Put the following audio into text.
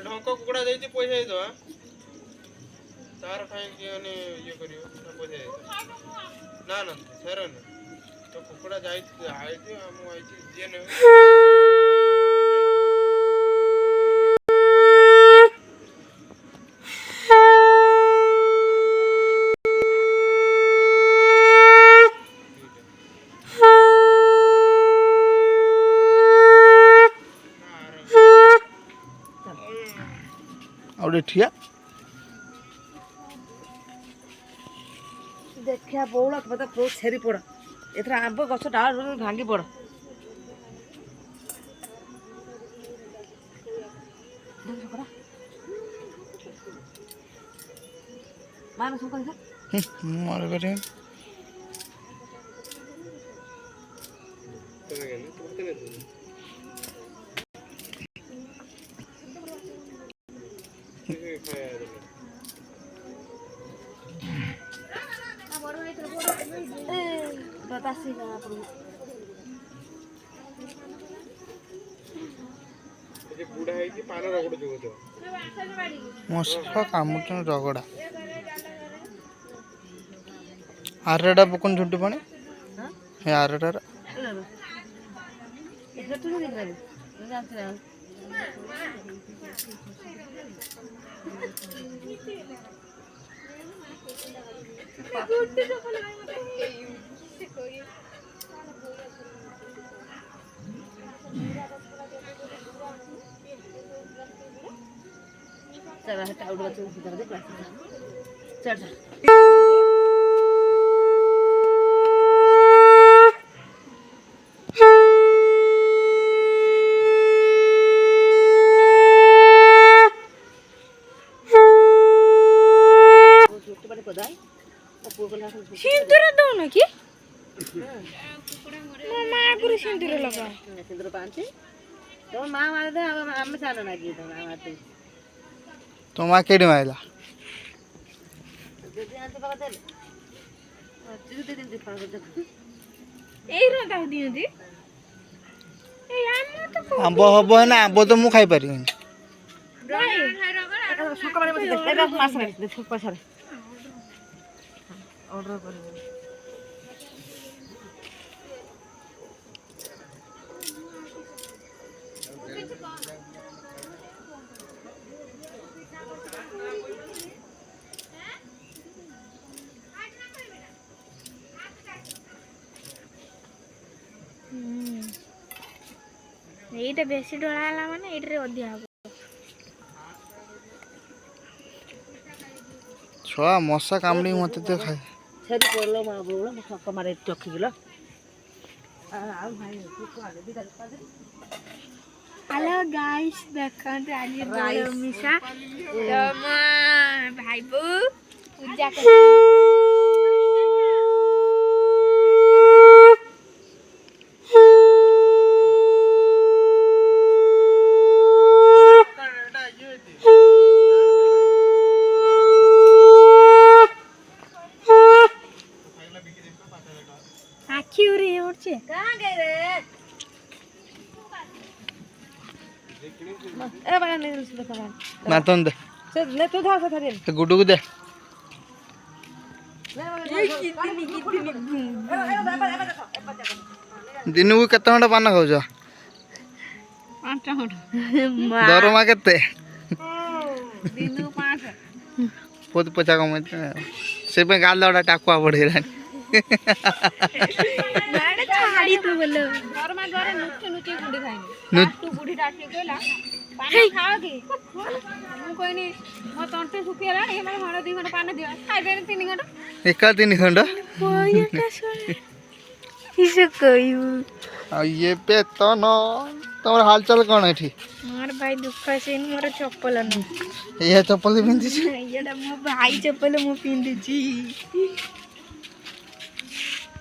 ढंक कुकड़ा देती पैसा दे दवा तार खाई किए ये करियो ना पैसा दे ना ना सर ना तो कुकड़ा जाई आइ थी हम आई थी जे ने और ठिया देखिया बौला पता बहुत छेरी पड़ एथरा आंब गछ डाल भांगी पड़ मान सुन कर मार करे बतासी ना ये बूढ़ा है कि पान रगड़ जो तो मशा कामुटन रगड़ा आरडा पकन झुंटी पानी हे आरडा এটা তুই দিন যাবি জানতে না चल हटा उड़ बच्चे उधर देख चल चल सिंदूर दो ना कि मामा आगुरी सिंदूर लगा सिंदूर पांचे तो मां मारे दे हम जानो ना की तो मां मारते तो माँ केड़ी माइला दे आंते पका दे दे दे पका दे एई रो दाउ दियो दी ए आम तो आंब हबो ना आंब तो मु खाई पारिनी भाई सकाळे बस दे ए मास रे दे पैसा रे ऑर्डर कर এইটা বেশি ডরা হলা মানে এইটারে অধিয়া হবে छुआ मशा कामड़ी मत तो खाए छेरी पड़लो मा बोलो सक मारे टकी गेलो आ भाई तू को आले दिदा पादे हेलो गाइस देखन रानी बोलो मिसा तो मा भाई बू पूजा कर आखी उरे उठছে कहां गए रे ए बड़ा नहीं सुन पका ना तो दे से ले तू था था रे गुड्डू को दे दिन को केते घंटा पान खाऊ दरमा केते दिन 5 बहुत पचा कम से पे गाल दौड़ा टाकुआ पड़गलानी माने छाड़ी तो बोलो दरमा घरे नुचे नुचे गुडी खाइनी टू गुडी डाटी कहला पानी खाओ की मु कोइनी मो तंटे सुखियाला ए माने हण 2 घंटा पानी दियो खाइबे 3 घंटा एका 3 घंटा कोया का सुन इसे कहियो आ ये पे तो न तमर हालचाल कोन एठी मार भाई दुख से मोर चप्पल न ये चप्पल पिंदी छी एडा मो भाई चप्पल मो पिंदी छी